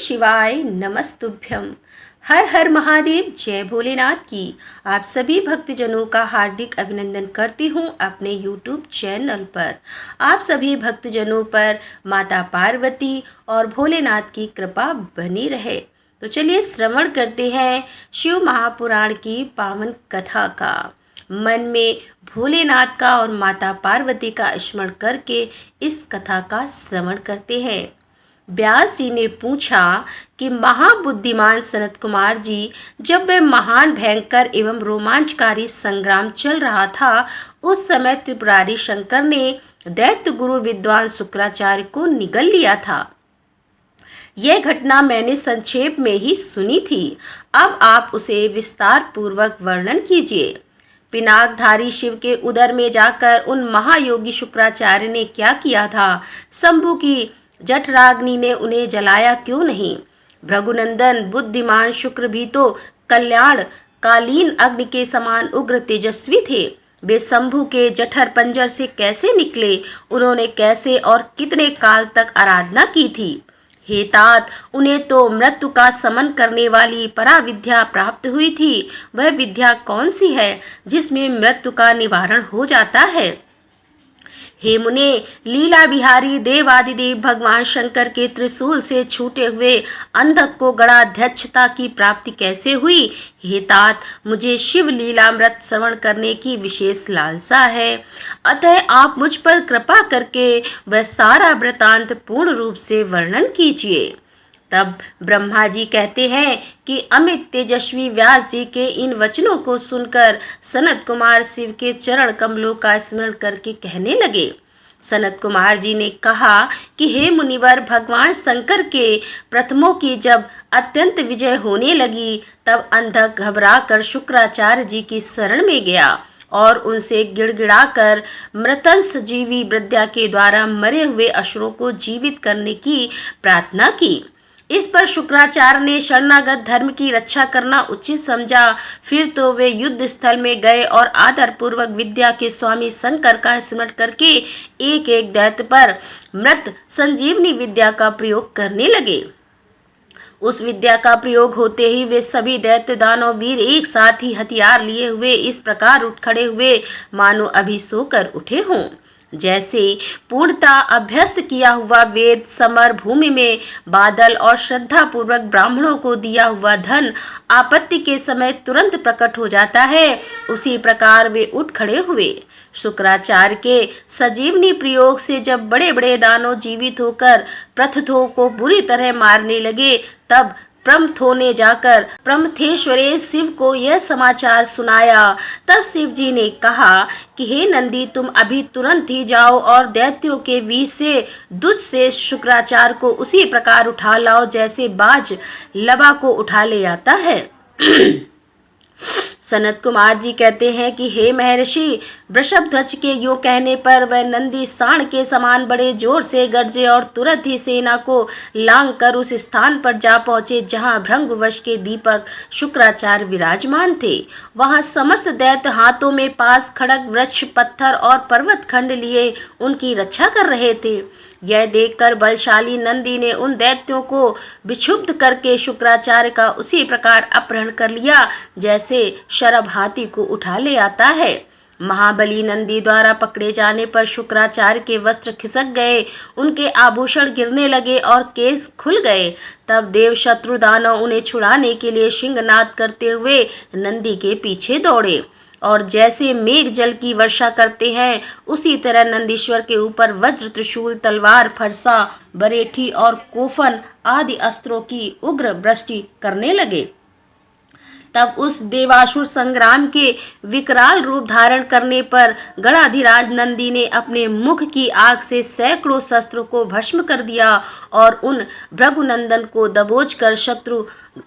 शिवाय नमस्तुभ्यम। हर हर महादेव, जय भोलेनाथ की आप सभी भक्तजनों का हार्दिक अभिनंदन करती हूँ अपने YouTube चैनल पर। आप सभी भक्तजनों पर माता पार्वती और भोलेनाथ की कृपा बनी रहे। तो चलिए श्रवण करते हैं शिव महापुराण की पावन कथा का। मन में भोलेनाथ का और माता पार्वती का स्मरण करके इस कथा का श्रवण करते हैं। व्यास जी ने पूछा कि महाबुद्धिमान सनत कुमार जी, जब वह महान भयंकर एवं रोमांचकारी संग्राम चल रहा था, उस समय त्रिपुरारी शंकर ने दैत्य गुरु विद्वान शुक्राचार्य को निगल लिया था। यह घटना मैंने संक्षेप में ही सुनी थी। अब आप उसे विस्तार पूर्वक वर्णन कीजिए। पिनाकधारी शिव के उदर में जाकर उन महायोगी शुक्राचार्य ने क्या किया था? शंभु की जठराग्नि ने उन्हें जलाया क्यों नहीं? भृगुनंदन बुद्धिमान शुक्र भी तो कल्याण कालीन अग्नि के समान उग्र तेजस्वी थे। वे शंभु के जठर पंजर से कैसे निकले? उन्होंने कैसे और कितने काल तक आराधना की थी? हे तात, उन्हें तो मृत्यु का समन करने वाली पराविद्या प्राप्त हुई थी। वह विद्या कौन सी है जिसमें मृत्यु का निवारण हो जाता है? हे मुने, लीला बिहारी देवादिदेव भगवान शंकर के त्रिशूल से छूटे हुए अंधक को गणाध्यक्षता की प्राप्ति कैसे हुई? हे तात, मुझे शिव लीलामृत श्रवण करने की विशेष लालसा है, अतः आप मुझ पर कृपा करके वह सारा वृतांत पूर्ण रूप से वर्णन कीजिए। तब ब्रह्मा जी कहते हैं कि अमित तेजस्वी व्यास जी के इन वचनों को सुनकर सनत कुमार शिव के चरण कमलों का स्मरण करके कहने लगे। सनत कुमार जी ने कहा कि हे मुनिवर, भगवान शंकर के प्रथमों की जब अत्यंत विजय होने लगी, तब अंधक घबराकर शुक्राचार्य जी की शरण में गया और उनसे गिड़गिड़ाकर मृतंस जीवी विद्या के द्वारा मरे हुए असुरों को जीवित करने की प्रार्थना की। इस पर शुक्राचार्य ने शरणागत धर्म की रक्षा करना उचित समझा। फिर तो वे युद्ध स्थल में गए और आदर पूर्वक विद्या के स्वामी शंकर का स्मरण करके एक एक दैत्य पर मृत संजीवनी विद्या का प्रयोग करने लगे। उस विद्या का प्रयोग होते ही वे सभी दैत्य दानव वीर एक साथ ही हथियार लिए हुए इस प्रकार उठ खड़े हुए मानो अभी सोकर उठे हों। जैसे पूर्णता अभ्यस्त किया हुआ वेद समर भूमि में बादल और श्रद्धा पूर्वक ब्राह्मणों को दिया हुआ धन आपत्ति के समय तुरंत प्रकट हो जाता है, उसी प्रकार वे उठ खड़े हुए। शुक्राचार्य के सजीवनी प्रयोग से जब बड़े बड़े दानव जीवित होकर प्रथथों को बुरी तरह मारने लगे, तब प्रमथों ने जाकर प्रमथेश्वरेश शिव को यह समाचार सुनाया। तब शिव जी ने कहा कि हे नंदी, तुम अभी तुरंत ही जाओ और दैत्यों के बीच से दुष्ट से शुक्राचार्य को उसी प्रकार उठा लाओ जैसे बाज लबा को उठा ले आता है। सनत कुमार जी कहते हैं कि हे महर्षि, वृषभध्वज के यूं कहने पर वह नंदी सांड के समान बड़े जोर से गरजे और तुरंत ही सेना को लांग कर उस स्थान पर जा पहुंचे जहां भृंगवश के दीपक शुक्राचार्य विराजमान थे। वहां समस्त दैत्य हाथों में पास खड़ग वृक्ष पत्थर और पर्वत खंड लिए उनकी रक्षा कर रहे थे। यह देखकर बलशाली नंदी ने उन दैत्यों को विक्षुब्ध करके शुक्राचार्य का उसी प्रकार अपहरण कर लिया जैसे शरभ हाथी को उठा ले आता है। महाबली नंदी द्वारा पकड़े जाने पर शुक्राचार्य के वस्त्र खिसक गए, उनके आभूषण गिरने लगे और केस खुल गए। तब देव शत्रु दानव उन्हें छुड़ाने के लिए सिंहनाद करते हुए नंदी के पीछे दौड़े और जैसे मेघ जल की वर्षा करते हैं, उसी तरह नंदीश्वर के ऊपर वज्र, त्रिशूल, तलवार, फरसा, बरेठी और कोफन आदि अस्त्रों की उग्र वृष्टि करने लगे। तब उस देवासुर संग्राम के विकराल रूप धारण करने पर गणाधिराज नंदी ने अपने मुख की आग से सैकड़ों शस्त्रों को भस्म कर दिया और उन भृगुनंदन को दबोच कर शत्रु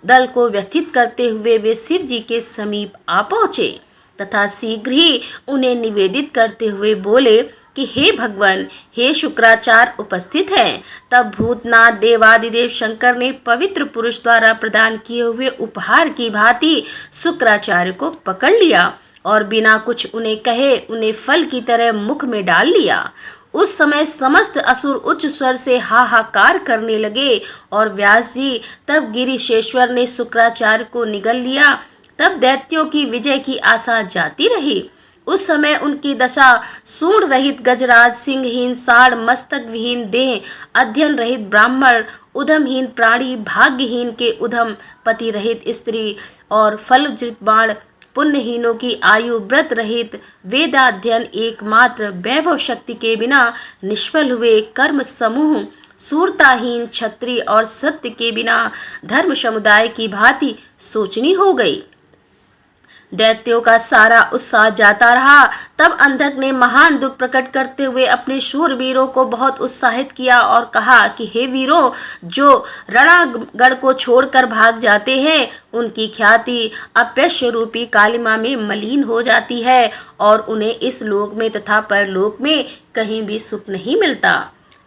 दल को व्यथित करते हुए वे शिव जी के समीप आ पहुँचे तथा शीघ्र ही उन्हें निवेदित करते हुए बोले कि हे भगवान, हे शुक्राचार्य उपस्थित हैं। तब भूतनाथ देवादिदेव शंकर ने पवित्र पुरुष द्वारा प्रदान किए हुए उपहार की भांति शुक्राचार्य को पकड़ लिया और बिना कुछ उन्हें कहे उन्हें फल की तरह मुख में डाल लिया। उस समय समस्त असुर उच्च स्वर से हाहाकार करने लगे और व्यास जी तब गिरिशेश्वर ने शुक्राचार्य को निगल लिया। तब दैत्यों की विजय की आशा जाती रही। उस समय उनकी दशा सूंड रहित गजराज, सिंहहीन साढ़, मस्तक विहीन देह, अध्ययन रहित ब्राह्मण, उधमहीन प्राणी, भाग्यहीन के उधम, पति रहित स्त्री और फलवृत बाण, पुण्यहीनों की आयु, व्रत रहित, वेदाध्ययन एकमात्र, वैभव शक्ति के बिना निष्फल हुए कर्म समूह, सूरताहीन क्षत्रिय और सत्य के बिना धर्म समुदाय की भांति सोचनी हो गई। दैत्यों का सारा उत्साह जाता रहा। तब अंधक ने महान दुख प्रकट करते हुए अपने शूरवीरों को बहुत उत्साहित किया और कहा कि हे वीरों, जो रणागढ़ को छोड़कर भाग जाते हैं उनकी ख्याति अपयश रूपी कालिमा में मलिन हो जाती है और उन्हें इस लोक में तथा परलोक में कहीं भी सुख नहीं मिलता।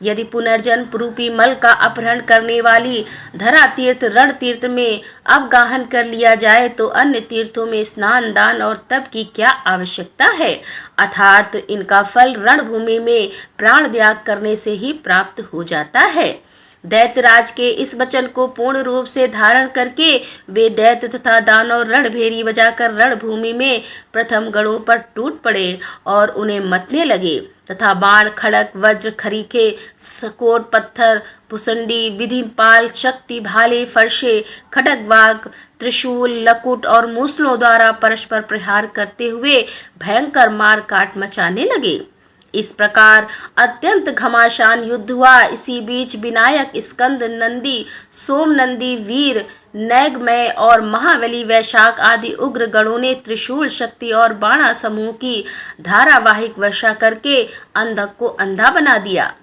यदि पुनर्जन्म रूपी मल का अपहरण करने वाली धरा तीर्थ रण तीर्थ में अवगाहन कर लिया जाए तो अन्य तीर्थों में स्नान, दान और तप की क्या आवश्यकता है। अर्थात इनका फल रणभूमि में प्राण त्याग करने से ही प्राप्त हो जाता है। दैत्यराज के इस वचन को पूर्ण रूप से धारण करके वे दैत्य तथा दानव रणभेरी बजाकर रणभूमि में प्रथम गढ़ों पर टूट पड़े और उन्हें मतने लगे तथा बाण, खड़क, वज्र, खरीखे, सकोट, पत्थर, भुसंडी, विधिपाल, शक्ति, भाले, फरसे, खड्गवाग, त्रिशूल, लकुट और मूसलों द्वारा परस्पर प्रहार करते हुए भयंकर मार काट मचाने लगे। इस प्रकार अत्यंत घमासान युद्ध हुआ। इसी बीच विनायक, स्कंद, नंदी, सोम नंदी, वीर, नैगमय और महाबली वैशाख आदि उग्र गणों ने त्रिशूल शक्ति और बाणा समूह की धारावाहिक वर्षा करके अंधक को अंधा बना दिया।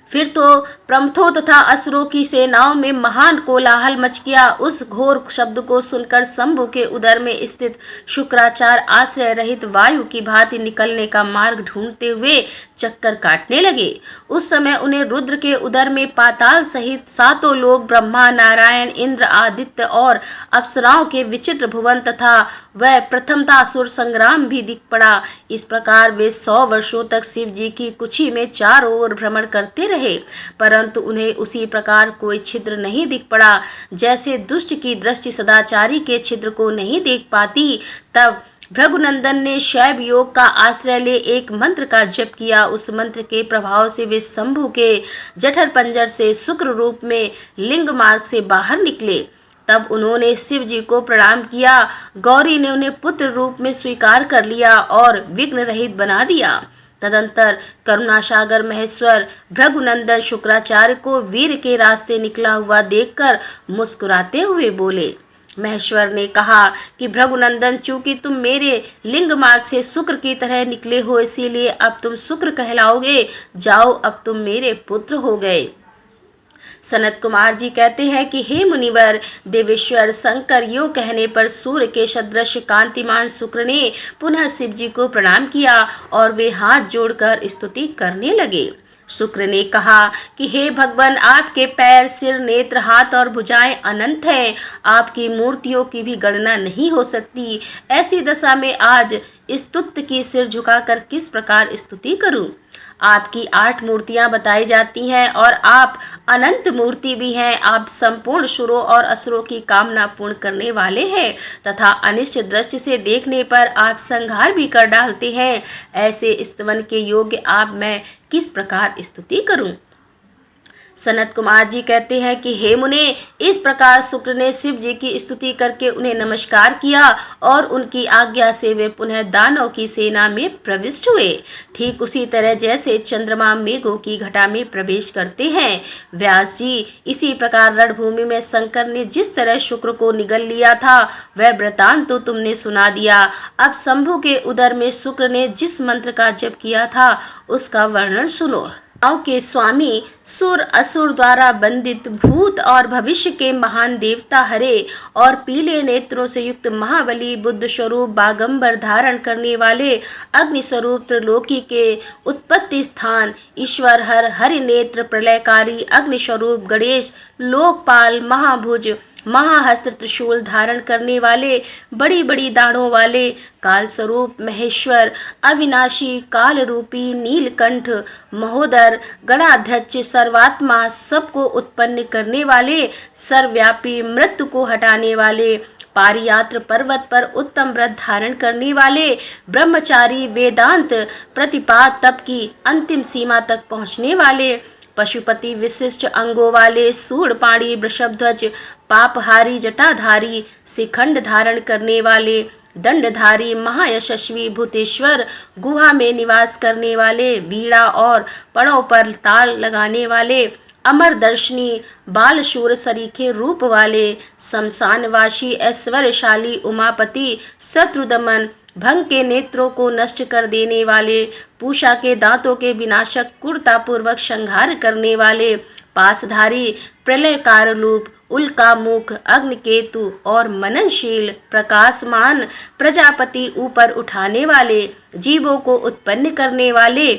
फिर तो प्रमथों तथा असुरों की सेनाओं में महान कोलाहल मच गया। उस घोर शब्द को सुनकर शंभु के उदर में स्थित शुक्राचार्य आश्रय रहित वायु की भांति निकलने का मार्ग ढूंढते हुए चक्कर काटने लगे। उस समय उन्हें रुद्र के उदर में पाताल सहित सातों लोग, ब्रह्मा, नारायण, इंद्र, आदित्य और अप्सराओं के विचित्र भुवन तथा वह प्रथमतासुर संग्राम भी दिख पड़ा। इस प्रकार वे 100 वर्षों तक शिव जी की कुक्षी में चारों ओर भ्रमण करते रहे, परंतु उन्हें उसी प्रकार कोई छिद्र नहीं दिख पड़ा जैसे दुष्ट की दृष्टि सदाचारी के छिद्र को नहीं देख पाती। तब भृगुनंदन ने शैव योग का आश्रय ले एक मंत्र का जप किया। उस मंत्र के प्रभाव से वे शंभु के जठर पंजर से शुक्र रूप में लिंग मार्ग से बाहर निकले। तब उन्होंने शिव जी को प्रणाम किया। गौरी ने उन्हें पुत्र रूप में स्वीकार कर लिया और विघ्न रहित बना दिया। तदंतर करुणासागर महेश्वर भृगुनंदन शुक्राचार्य को वीर के रास्ते निकला हुआ देखकर मुस्कुराते हुए बोले। महेश्वर ने कहा कि भृगुनंदन, चूंकि तुम मेरे लिंग मार्ग से शुक्र की तरह निकले हो, इसीलिए अब तुम शुक्र कहलाओगे। जाओ, अब तुम मेरे पुत्र हो गए। सनत कुमार जी कहते हैं कि हे मुनिवर, देवेश्वर शंकर यूं कहने पर सूर्य के सदृश कांतिमान शुक्र ने पुनः शिव जी को प्रणाम किया और वे हाथ जोड़कर स्तुति करने लगे। शुक्र ने कहा कि हे भगवान, आपके पैर, सिर, नेत्र, हाथ और भुजाएं अनंत हैं। आपकी मूर्तियों की भी गणना नहीं हो सकती। ऐसी दशा में आज स्तुत्य की सिर झुकाकर किस प्रकार स्तुति करूं। आपकी 8 मूर्तियां बताई जाती हैं और आप अनंत मूर्ति भी हैं। आप संपूर्ण सुरों और असुरों की कामना पूर्ण करने वाले हैं तथा अनिष्ट दृष्टि से देखने पर आप संहार भी कर डालते हैं। ऐसे स्तवन के योग्य आप मैं किस प्रकार स्तुति करूं। सनत कुमार जी कहते हैं कि हे मुने, इस प्रकार शुक्र ने शिव जी की स्तुति करके उन्हें नमस्कार किया और उनकी आज्ञा से वे पुनः दानव की सेना में प्रविष्ट हुए। ठीक उसी तरह जैसे चंद्रमा मेघों की घटा में प्रवेश करते हैं। व्यास जी, इसी प्रकार रणभूमि में शंकर ने जिस तरह शुक्र को निगल लिया था वह वृतांत तो तुमने सुना दिया। अब शंभु के उदर में शुक्र ने जिस मंत्र का जप किया था उसका वर्णन सुनो। के स्वामी, सुर असुर द्वारा बंदित, भूत और भविष्य के महान देवता, हरे और पीले नेत्रों से युक्त महाबली, बुद्ध स्वरूप बागंबर धारण करने वाले, अग्नि स्वरूप त्रिलोकी के उत्पत्ति स्थान, ईश्वर हर, हरि नेत्र प्रलयकारी, अग्नि स्वरूप गणेश, लोकपाल, महाभुज, महाहस्त्र त्रिशूल धारण करने वाले, बड़ी बड़ी दाढ़ों वाले, काल स्वरूप महेश्वर, अविनाशी काल रूपी नीलकंठ महोदर, गणाध्यक्ष सर्वात्मा, सबको उत्पन्न करने वाले, सर्वव्यापी मृत्यु को हटाने वाले, पारियात्र पर्वत पर उत्तम व्रत धारण करने वाले, ब्रह्मचारी वेदांत प्रतिपाद तप की अंतिम सीमा तक पहुँचने वाले, पशुपति विशिष्ट अंगों वाले, सूढ़पाणी वृषभध्वज, पापहारी जटाधारी, शिखंड धारण करने वाले, दंडधारी महायशस्वी भूतेश्वर, गुहा में निवास करने वाले, वीणा और पड़ों पर ताल लगाने वाले, अमर दर्शनी बालशूर सरीखे रूप वाले, शमशानवासी ऐश्वर्यशाली उमापति, शत्रुदमन भंग के नेत्रों को नष्ट कर देने वाले, पूषा के दांतों के विनाशक क्रूरतापूर्वक संहार करने वाले, पासधारी प्रलयकार रूप, उल्का मुख, अग्निकेतु और मननशील प्रकाशमान प्रजापति ऊपर उठाने वाले, जीवों को उत्पन्न करने वाले,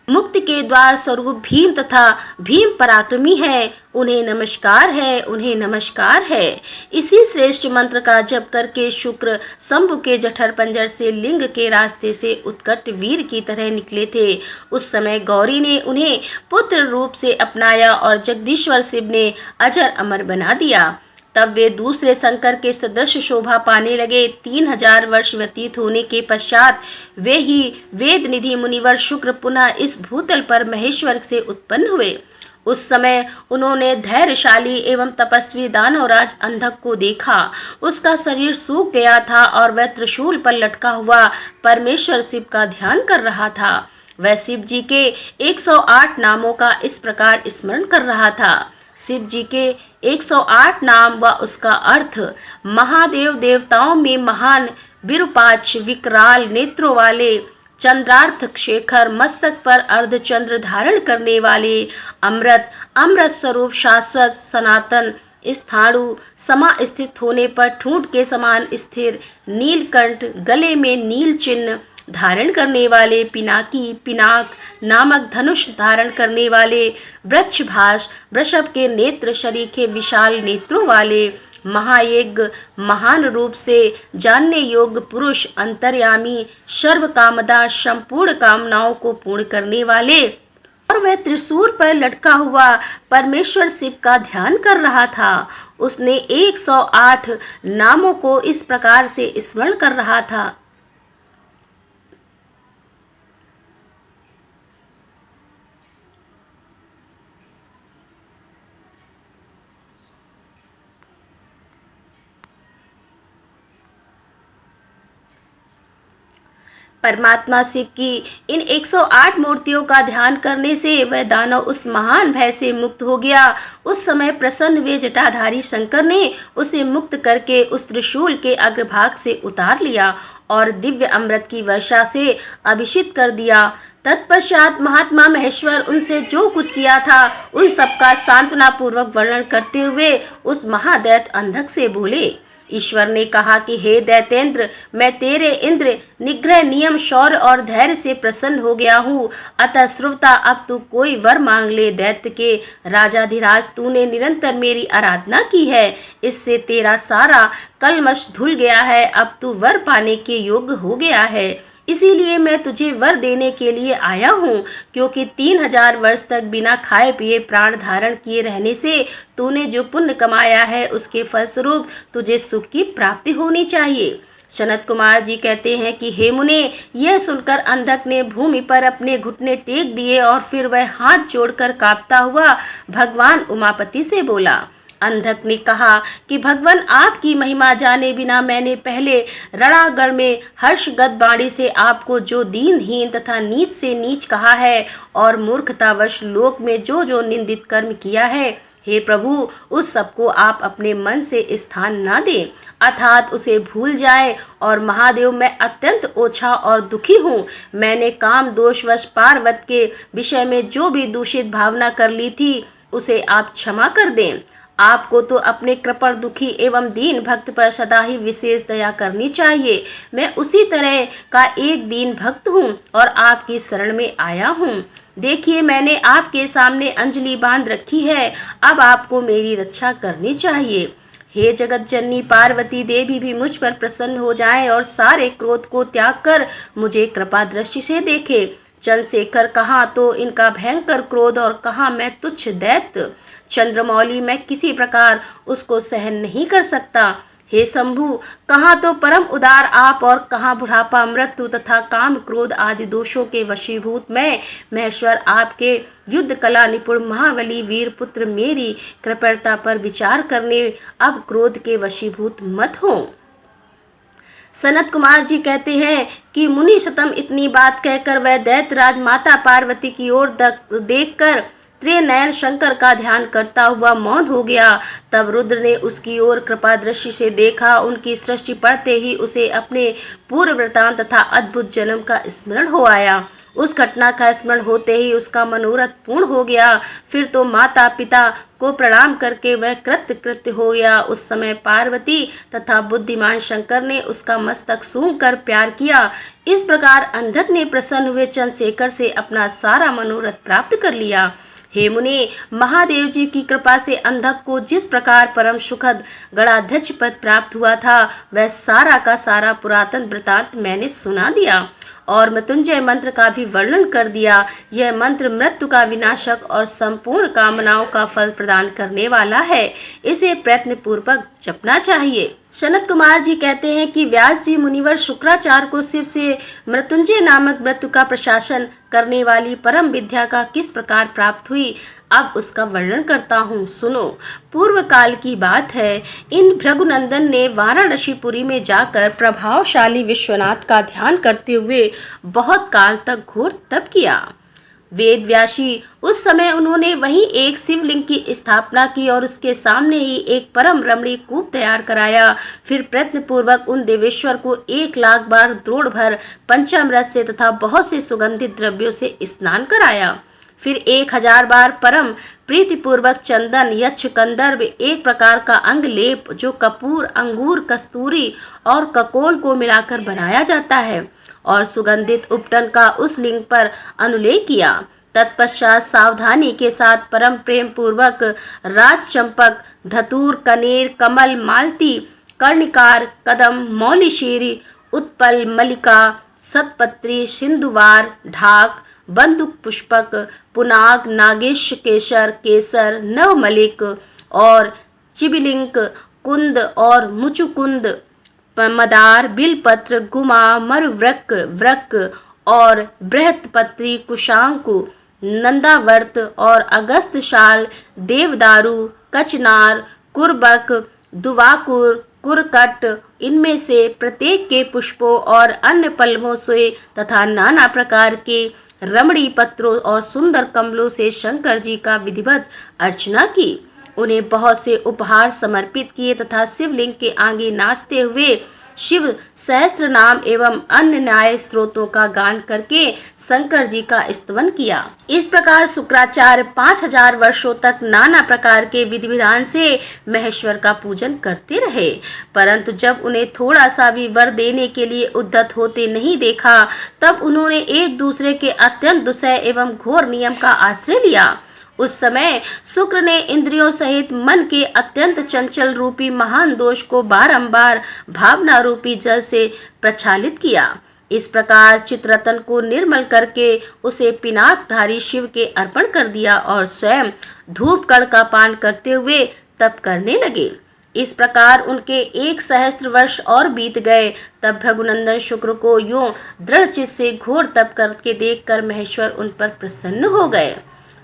मुक्ति के द्वार स्वरूप भीम तथा भीम पराक्रमी है, उन्हें नमस्कार है, उन्हें नमस्कार है। इसी श्रेष्ठ मंत्र का जप करके शुक्र शंभु के जठर पंजर से लिंग के रास्ते से उत्कट वीर की तरह निकले थे। उस समय गौरी ने उन्हें पुत्र रूप से अपनाया और जगदीश्वर शिव ने अजर अमर बना दिया। तब वे दूसरे शंकर के सदृश शोभा पाने लगे। 3000 वर्ष व्यतीत होने के पश्चात वे ही वेद निधि मुनिवर शुक्र पुनः इस भूतल पर महेश्वर से उत्पन्न हुए। उस समय उन्होंने धैर्यशाली एवं तपस्वी दानवराज अंधक को देखा। उसका शरीर सूख गया था और वह त्रिशूल पर लटका हुआ परमेश्वर शिव का ध्यान कर रहा था। वह शिव जी के 108 नामों का इस प्रकार स्मरण कर रहा था। शिव जी के 108 नाम व उसका अर्थ: महादेव, देवताओं में महान, विरूपाक्ष, विकराल नेत्रों वाले, चंद्रार्थ शेखर, मस्तक पर अर्धचंद्र धारण करने वाले, अमृत, अमृत स्वरूप, शाश्वत, सनातन, स्थाणु, समा स्थित होने पर ठूंठ के समान स्थिर, नीलकंठ, गले में नील चिन्ह धारण करने वाले, पिनाकी, पिनाक नामक धनुष धारण करने वाले, वृक्षभाष, वृषभ के नेत्र शरीखे विशाल नेत्रों वाले, महायज्ञ, महान रूप से जानने योग्य पुरुष, अंतर्यामी, सर्व कामदा, संपूर्ण कामनाओं को पूर्ण करने वाले। और वह त्रिशूल पर लटका हुआ परमेश्वर शिव का ध्यान कर रहा था। उसने 108 नामों को इस प्रकार से स्मरण कर रहा था। परमात्मा शिव की इन 108 मूर्तियों का ध्यान करने से वह दानव उस महान भय से मुक्त हो गया। उस समय प्रसन्न वे जटाधारी शंकर ने उसे मुक्त करके उस त्रिशूल के अग्रभाग से उतार लिया और दिव्य अमृत की वर्षा से अभिषेक कर दिया। तत्पश्चात महात्मा महेश्वर उनसे जो कुछ किया था उन सबका सांत्वना पूर्वक वर्णन करते हुए उस महादैत्य अंधक से बोले। ईश्वर ने कहा कि हे दैतेंद्र, मैं तेरे इंद्र निग्रह, नियम, शौर्य और धैर्य से प्रसन्न हो गया हूँ। अतः श्रुता, अब तू कोई वर मांग ले। दैत्य के राजाधिराज, तूने निरंतर मेरी आराधना की है, इससे तेरा सारा कलमश धुल गया है। अब तू वर पाने के योग्य हो गया है, इसीलिए मैं तुझे वर देने के लिए आया हूँ, क्योंकि 3000 वर्ष तक बिना खाए पिए प्राण धारण किए रहने से तूने जो पुण्य कमाया है उसके फलस्वरूप तुझे सुख की प्राप्ति होनी चाहिए। सनत कुमार जी कहते हैं कि हे मुने, यह सुनकर अंधक ने भूमि पर अपने घुटने टेक दिए और फिर वह हाथ जोड़कर कांपता हुआ भगवान उमापति से बोला। अंधक ने कहा कि भगवान, आपकी महिमा जाने बिना मैंने पहले रणागढ़ में हर्षगद वाणी से आपको जो दीनहीन तथा नीच से नीच कहा है और मूर्खतावश लोक में जो जो निंदित कर्म किया है, हे प्रभु, उस सबको आप अपने मन से स्थान न दें, अर्थात उसे भूल जाएं। और महादेव, मैं अत्यंत ओछा और दुखी हूँ। मैंने काम दोषवश पार्वत के विषय में जो भी दूषित भावना कर ली थी उसे आप क्षमा कर दें। आपको तो अपने कृपण, दुखी एवं दीन भक्त पर सदा ही विशेष दया करनी चाहिए। मैं उसी तरह का एक दीन भक्त हूँ और आपकी शरण में आया हूँ। देखिए, मैंने आपके सामने अंजलि बांध रखी है, अब आपको मेरी रक्षा करनी चाहिए। हे जगत जननी पार्वती देवी भी मुझ पर प्रसन्न हो जाएं और सारे क्रोध को त्याग कर मुझे कृपा दृष्टि से देखे। चंद्रशेखर, कहाँ तो इनका भयंकर क्रोध और कहाँ मैं तुच्छ दैत्य चंद्रमौली, मैं किसी प्रकार उसको सहन नहीं कर सकता। हे शंभु, कहाँ तो परम उदार आप और कहाँ बुढ़ापा, मृत्यु तथा काम क्रोध आदि दोषों के वशीभूत मैं महेश्वर आपके युद्ध कला निपुण महाबली वीर पुत्र मेरी कृपणता पर विचार करने अब क्रोध के वशीभूत मत हो। सनत कुमार जी कहते हैं कि मुनि शतम इतनी बात कहकर वह दैत्यराज माता पार्वती की ओर देखकर त्रिनयन शंकर का ध्यान करता हुआ मौन हो गया। तब रुद्र ने उसकी ओर कृपा दृष्टि से देखा। उनकी सृष्टि पढ़ते ही उसे अपने पूर्व वृतांत तथा अद्भुत जन्म का स्मरण हो आया। उस घटना का स्मरण होते ही उसका मनोरथ पूर्ण हो गया। फिर तो माता पिता को प्रणाम करके वह कृत्य हो गया। उस समय पार्वती तथा बुद्धिमान शंकर ने उसका मस्तक सूंघ कर प्यार किया। इस प्रकार अंधक ने प्रसन्न हुए चंद्रशेखर से अपना सारा मनोरथ प्राप्त कर लिया। हे मुनि, महादेव जी की कृपा से अंधक को जिस प्रकार परम सुखद गणाध्यक्ष पद प्राप्त हुआ था, वह सारा का सारा पुरातन वृतांत मैंने सुना दिया और मृत्युंजय मंत्र का भी वर्णन कर दिया। यह मंत्र मृत्यु का विनाशक और संपूर्ण कामनाओं का फल प्रदान करने वाला है। इसे प्रयत्न पूर्वक जपना चाहिए। सनत कुमार जी कहते हैं कि व्यास जी मुनिवर शुक्राचार्य को शिव से मृत्युंजय नामक मृत्यु का प्रशासन करने वाली परम विद्या का किस प्रकार प्राप्त हुई, अब उसका वर्णन करता हूँ, सुनो। पूर्व काल की बात है। इन भृगुनंदन ने वाराणसीपुरी में जाकर प्रभावशाली विश्वनाथ का ध्यान करते हुए बहुत काल तक घोर तप किया। वेद व्यासी उस समय उन्होंने वहीं एक शिवलिंग की स्थापना की और उसके सामने ही एक परम रमणीय कूप तैयार कराया। फिर प्रयत्न पूर्वक उन देवेश्वर को 1,00,000 बार द्रोण भर पंचामृत से तथा बहुत से सुगंधित द्रव्यों से स्नान कराया। फिर 1000 बार परम प्रीतिपूर्वक चंदन, यक्ष, कंदर्प, एक प्रकार का अंग लेप जो कपूर, अंगूर, कस्तूरी और ककोल को मिलाकर बनाया जाता है और सुगंधित उपटन का उस लिंग पर अनुलेख किया। तत्पश्चात सावधानी के साथ परम प्रेम पूर्वक राजचंपक, धतूर, कनेर, कमल, मालती, कर्णिकार, कदम, मौलिशीरी, उत्पल, मलिका, सतपत्री, सिंधुवार, ढाक, बंदुक पुष्पक, पुनाग, नागेश, केसर, केसर, नवमलिक और चिबिलिंक, कुंद और मुचुकुंद, मदार, बिलपत्र, गुमा, मरुवृक, वृक और बृहत्पत्री, कुशांकु, नंदावर्त और अगस्त शाल, देवदारू, कचनार, कुरबक, दुवाकुर, कुरकट, इनमें से प्रत्येक के पुष्पों और अन्य पल्लवों से तथा नाना प्रकार के रमणी पत्रों और सुंदर कमलों से शंकर जी का विधिवत अर्चना की। उन्हें बहुत से उपहार समर्पित किए तथा शिवलिंग के आगे नाचते हुए शिव सहस्त्र नाम एवं अन्य न्याय स्रोतों का गान करके शंकर जी का स्तवन किया। इस प्रकार शुक्राचार्य 5000 वर्षों तक नाना प्रकार के विधि विधान से महेश्वर का पूजन करते रहे, परंतु जब उन्हें थोड़ा सा भी वर देने के लिए उद्यत होते नहीं देखा, तब उन्होंने एक दूसरे के अत्यंत दुस्सह एवं घोर नियम का आश्रय लिया। उस समय शुक्र ने इंद्रियों सहित मन के अत्यंत चंचल रूपी महान दोष को बारंबार भावना रूपी जल से प्रक्षालित किया। इस प्रकार चित्ररतन को निर्मल करके उसे पिनाकधारी शिव के अर्पण कर दिया और स्वयं धूप कण का पान करते हुए तप करने लगे। इस प्रकार उनके 1,000 वर्ष और बीत गए। तब भृगुनंदन शुक्र को यूं दृढ़ चित्त से घोर तप करके देखकर महेश्वर उन पर प्रसन्न हो गए।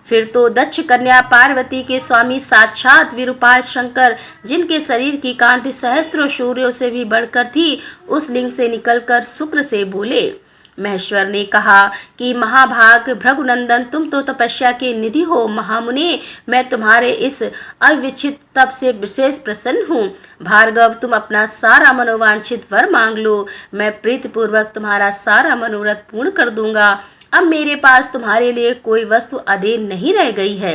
फिर तो दक्ष कन्या पार्वती के स्वामी साक्षात विरूपाक्ष शंकर, जिनके शरीर की कांति सहस्त्रों सूर्यों से भी बढ़कर थी, उस लिंग से निकलकर शुक्र से बोले। महेश्वर ने कहा कि महाभाग भृगुनंदन, तुम तो तपस्या के निधि हो महामुनि, मैं तुम्हारे इस अविच्छित तप से विशेष प्रसन्न हूँ। भार्गव, तुम अपना सारा मनोवांछित वर मांग लो, मैं प्रीतिपूर्वक तुम्हारा सारा मनोरथ पूर्ण कर दूंगा। अब मेरे पास तुम्हारे लिए कोई वस्तु अधेय नहीं रह गई है।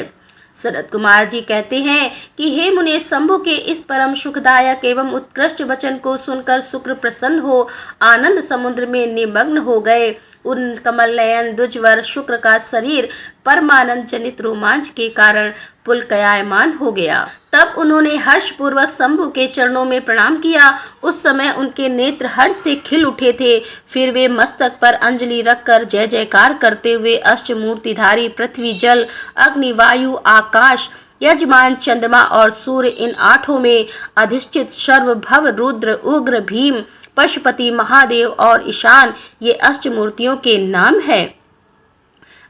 सनत कुमार जी कहते हैं कि हे मुने, शंभु के इस परम सुखदायक एवं उत्कृष्ट वचन को सुनकर शुक्र प्रसन्न हो आनंद समुद्र में निमग्न हो गए। उन कमल नयन द्विजवर शुक्र का शरीर परमानंद जनित रोमांच के कारण पुलकायमान हो गया। तब उन्होंने हर्षपूर्वक शंभु के चरणों में प्रणाम किया। उस समय उनके नेत्र हर्ष से खिल उठे थे। फिर वे मस्तक पर अंजलि रखकर जय जयकार करते हुए अष्टमूर्तिधारी पृथ्वी, जल, अग्नि, वायु, आकाश, यजमान, चंद्रमा और सूर्य, इन आठों में अधिष्ठित सर्वभव, रुद्र, उग्र, भीम, पशुपति, महादेव और ईशान, ये अष्टमूर्तियों के नाम है।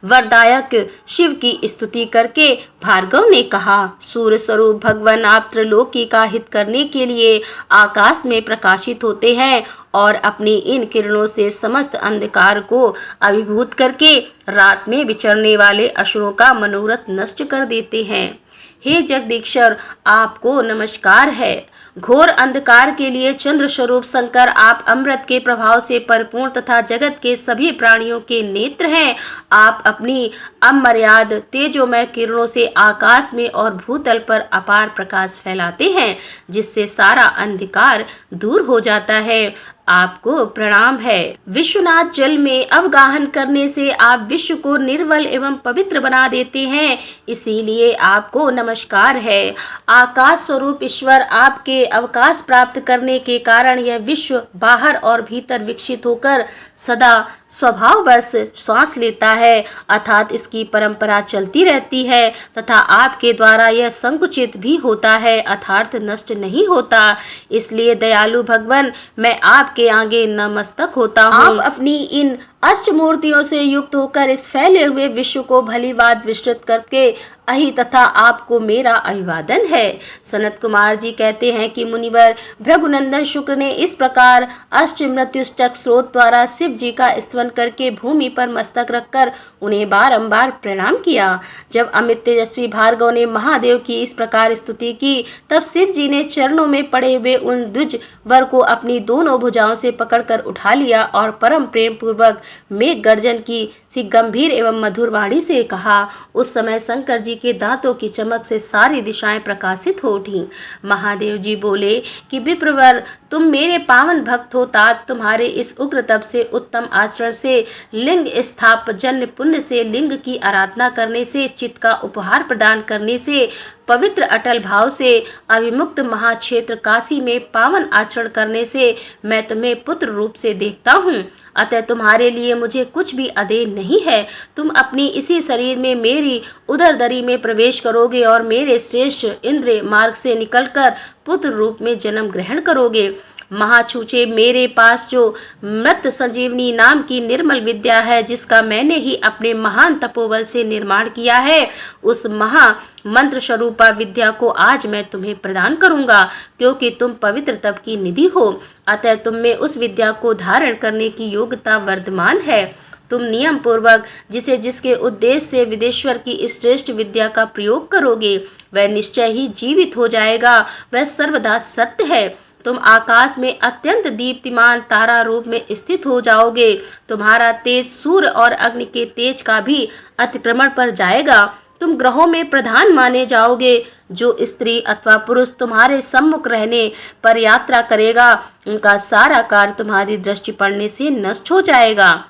वरदायक शिव की स्तुति करके भार्गव ने कहा, सूर्य स्वरूप भगवान आप त्रिलोकी का हित करने के लिए आकाश में प्रकाशित होते हैं और अपनी इन किरणों से समस्त अंधकार को अभिभूत करके रात में विचरने वाले असुरों का मनोरथ नष्ट कर देते हैं। हे जगदीश्वर, आपको नमस्कार है। घोर अंधकार के लिए चंद्र स्वरूप शंकर आप अमृत के प्रभाव से परिपूर्ण तथा जगत के सभी प्राणियों के नेत्र हैं। आप अपनी अमर्याद तेजोमय किरणों से आकाश में और भूतल पर अपार प्रकाश फैलाते हैं, जिससे सारा अंधकार दूर हो जाता है। आपको प्रणाम है। विश्वनाथ, जल में अवगाहन करने से आप विश्व को निर्मल एवं पवित्र बना देते हैं, इसीलिए आपको नमस्कार है। आकाश स्वरूप ईश्वर, आपके अवकाश प्राप्त करने के कारण यह विश्व बाहर और भीतर विकसित होकर सदा स्वभाववश श्वास लेता है, अर्थात इसकी परंपरा चलती रहती है तथा आपके द्वारा यह संकुचित भी होता है, अर्थात नष्ट नहीं होता। इसलिए दयालु भगवान, मैं आपके आगे नतमस्तक होता हूँ। आप अपनी इन अष्टमूर्तियों से युक्त होकर इस फैले हुए विश्व को भलीभांति विस्तृत करके अहि तथा आपको मेरा अभिवादन है। सनत कुमार जी कहते हैं कि मुनिवर भृगुनंदन शुक्र ने इस प्रकार अष्टमृत्युष्टक स्रोत द्वारा शिव जी का स्तवन करके भूमि पर मस्तक रखकर उन्हें बारंबार प्रणाम किया। जब अमित तेजस्वी भार्गव ने महादेव की इस प्रकार स्तुति की, तब शिव जी ने चरणों में पड़े हुए उन द्विज वर को अपनी दोनों भुजाओं से पकड़कर उठा लिया और परम प्रेम पूर्वक मेघ गर्जन की सी गंभीर एवं मधुर वाणी से कहा। उस समय शंकर जी के दांतों की चमक से सारी दिशाएं प्रकाशित हो उठी। महादेव जी बोले कि विप्रवर, तुम मेरे पावन भक्त हो, तात तुम्हारे इस उग्र तप से, उत्तम आचरण से, लिंग स्थाप जन्य पुण्य से, लिंग की आराधना करने से, चित्त का उपहार प्रदान करने से, पवित्र अटल भाव से, अभिमुक्त महाक्षेत्र काशी में पावन आचरण करने से मैं तुम्हें पुत्र रूप से देखता हूँ। अतः तुम्हारे लिए मुझे कुछ भी अदेय नहीं है। तुम अपनी इसी शरीर में मेरी उदरदरी में प्रवेश करोगे और मेरे श्रेष्ठ इंद्रिय मार्ग से निकलकर पुत्र रूप में जन्म ग्रहण करोगे। महाछूचे, मेरे पास जो मृत संजीवनी नाम की निर्मल विद्या है, जिसका मैंने ही अपने महान तपोबल से निर्माण किया है, उस महा मंत्र स्वरूपा विद्या को आज मैं तुम्हें प्रदान करूंगा, क्योंकि तुम पवित्र तप की निधि हो। अतः तुम में उस विद्या को धारण करने की योग्यता वर्धमान है। तुम नियम पूर्वक जिसे जिसके उद्देश्य से विदेश्वर की श्रेष्ठ विद्या का प्रयोग करोगे, वह निश्चय ही जीवित हो जाएगा। वह सर्वदा सत्य है। तुम आकाश में अत्यंत दीप्तिमान तारा रूप में स्थित हो जाओगे। तुम्हारा तेज सूर्य और अग्नि के तेज का भी अतिक्रमण पर जाएगा। तुम ग्रहों में प्रधान माने जाओगे। जो स्त्री अथवा पुरुष तुम्हारे सम्मुख रहने पर यात्रा करेगा, उनका सारा कार्य तुम्हारी दृष्टि पड़ने से नष्ट हो जाएगा।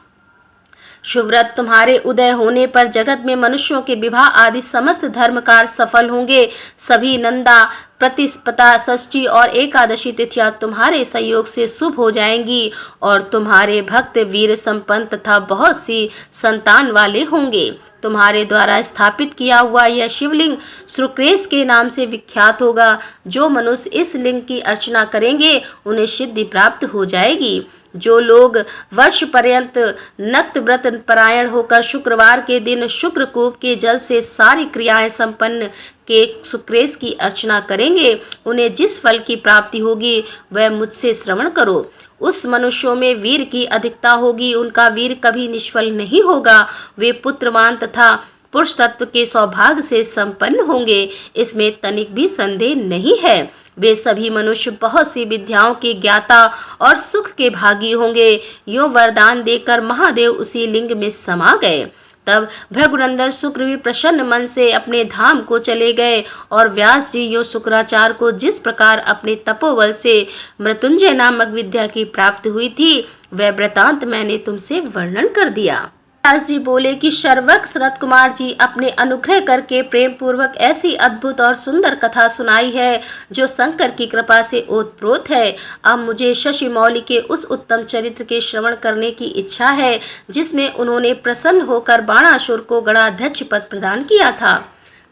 शुभव्रत, तुम्हारे उदय होने पर जगत में मनुष्यों के विवाह आदि समस्त धर्म कार्य सफल होंगे। सभी नंदा, प्रतिस्पता, षष्ठी और एकादशी तिथियां तुम्हारे सहयोग से शुभ हो जाएंगी और तुम्हारे भक्त वीर संपन्न तथा बहुत सी संतान वाले होंगे। तुम्हारे द्वारा स्थापित किया हुआ यह शिवलिंग सुक्रेश के नाम से विख्यात होगा। जो मनुष्य इस लिंग की अर्चना करेंगे, उन्हें सिद्धि प्राप्त हो जाएगी। जो लोग वर्ष पर्यंत नक्त व्रत परायण होकर शुक्रवार के दिन शुक्रकूप के जल से सारी क्रियाएं संपन्न के सुक्रेश की अर्चना करेंगे, उन्हें जिस फल की प्राप्ति होगी वह मुझसे श्रवण करो। उस मनुष्यों में वीर की अधिकता होगी। उनका वीर कभी निष्फल नहीं होगा। वे पुत्रवान तथा पुरुष तत्व के सौभाग्य से संपन्न होंगे, इसमें तनिक भी संदेह नहीं है। वे सभी मनुष्य बहुत सी विद्याओं के ज्ञाता और सुख के भागी होंगे। यो वरदान देकर महादेव उसी लिंग में समा गए। तब भृगुनंदन शुक्र भी प्रसन्न मन से अपने धाम को चले गए और व्यास जी यो शुक्राचार्य को जिस प्रकार अपने तपोबल से मृत्युंजय नामक विद्या की प्राप्ति हुई थी वह वृतांत मैंने तुमसे वर्णन कर दिया। व्यास जी बोले कि शर्वक शरत कुमार जी अपने अनुग्रह करके प्रेम पूर्वक ऐसी अद्भुत और सुंदर कथा सुनाई है जो शंकर की कृपा से ओतप्रोत है। अब मुझे शशि मौली के उस उत्तम चरित्र के श्रवण करने की इच्छा है जिसमें उन्होंने प्रसन्न होकर बाणासुर को गणाध्यक्ष पद प्रदान किया था।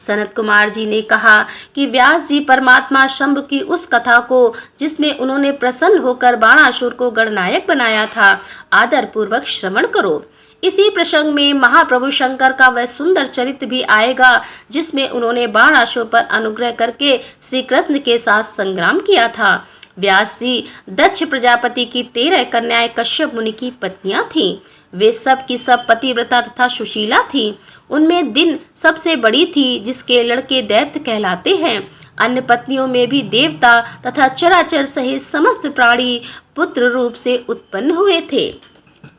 सनत कुमार जी ने कहा कि व्यास जी परमात्मा शंभु की उस कथा को जिसमें उन्होंने प्रसन्न होकर बाणासुर को गणनायक बनाया था आदर पूर्वक श्रवण करो। इसी प्रसंग में महाप्रभु शंकर का वह सुंदर चरित्र भी आएगा जिसमें उन्होंने बाणासुर पर अनुग्रह करके श्री कृष्ण के साथ संग्राम किया था। व्यास जी दक्ष प्रजापति की 13 कन्याएं कश्यप मुनि की पत्नियां थीं। वे सब की सब पतिव्रता तथा सुशीला थीं। उनमें दिन सबसे बड़ी थी जिसके लड़के दैत्य कहलाते हैं। अन्य पत्नियों में भी देवता तथा चराचर सहित समस्त प्राणी पुत्र रूप से उत्पन्न हुए थे।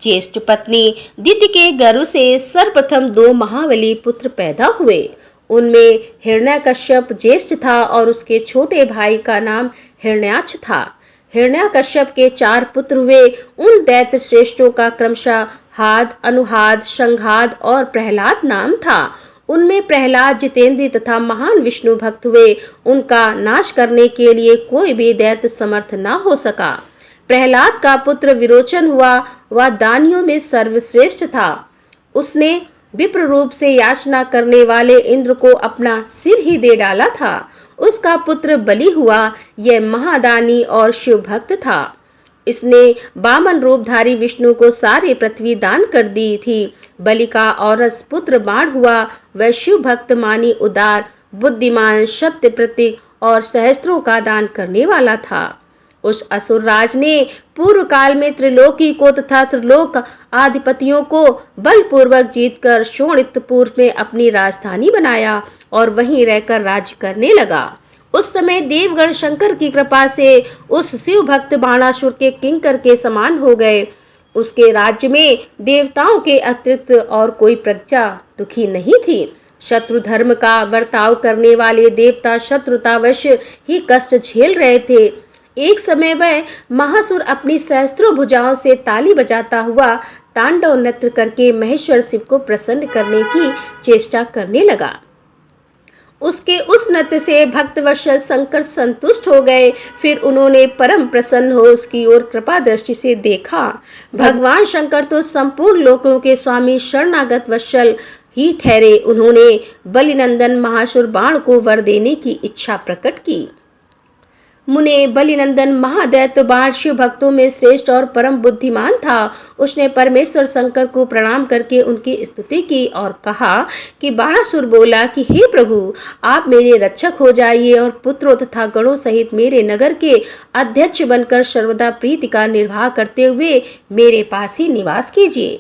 ज्येष्ठ पत्नी दिति के गर्भ से सर्वप्रथम 2 महाबली पुत्र पैदा हुए। उनमें हिरण्याकश्यप ज्येष्ठ था और उसके छोटे भाई का नाम हिरण्याक्ष था। हिरण्याकश्यप के 4 पुत्र हुए। उन दैत्य श्रेष्ठों का क्रमशः हाद, अनुहाद, शंघाद और प्रहलाद नाम था। उनमें प्रहलाद जितेंद्री तथा महान विष्णु भक्त हुए। उनका नाश करने के लिए कोई भी दैत्य समर्थ न हो सका। प्रहलाद का पुत्र विरोचन हुआ। वह दानियों में सर्वश्रेष्ठ था। उसने विप्र रूप से याचना करने वाले इंद्र को अपना सिर ही दे डाला था। उसका पुत्र बलि हुआ। यह महादानी और शिव भक्त था। इसने वामन रूपधारी विष्णु को सारी पृथ्वी दान कर दी थी। बलि का औरस पुत्र बाण हुआ। वह शिव भक्त मानी, उदार, बुद्धिमान, सत्य प्रतीक और सहस्त्रों का दान करने वाला था। उस असुर राज ने पूर्व काल में त्रिलोकी को तथा त्रिलोक आधिपतियों को बलपूर्वक जीतकर शोणितपुर में अपनी राजधानी बनाया और वहीं रहकर राज्य करने लगा। उस समय देवगण शंकर की कृपा से उस शिव भक्त बाणासुर के किंकर के समान हो गए। उसके राज्य में देवताओं के अतिरिक्त और कोई प्रजा दुखी नहीं थी। शत्रु धर्म का वर्ताव करने वाले देवता शत्रुतावश ही कष्ट झेल रहे थे। एक समय वह महासुर अपनी सहस्त्रों भुजाओं से ताली बजाता हुआ तांडव नृत्य करके महेश्वर शिव को प्रसन्न करने की चेष्टा करने लगा। उसके उस नृत्य से भक्तवत्सल शंकर संतुष्ट हो गए। फिर उन्होंने परम प्रसन्न हो उसकी ओर कृपा दृष्टि से देखा। भगवान शंकर तो संपूर्ण लोकों के स्वामी शरणागत वत्सल ही ठहरे। उन्होंने बलिनंदन महासुर बाण को वर देने की इच्छा प्रकट की। मुने बलिनंदन महादैत्य बाण शिव भक्तों में श्रेष्ठ और परम बुद्धिमान था। उसने परमेश्वर शंकर को प्रणाम करके उनकी स्तुति की और कहा कि बाणासुर बोला कि हे प्रभु, आप मेरे रक्षक हो जाइए और पुत्रों तथा गणों सहित मेरे नगर के अध्यक्ष बनकर सर्वदा प्रीति का निर्वाह करते हुए मेरे पास ही निवास कीजिए।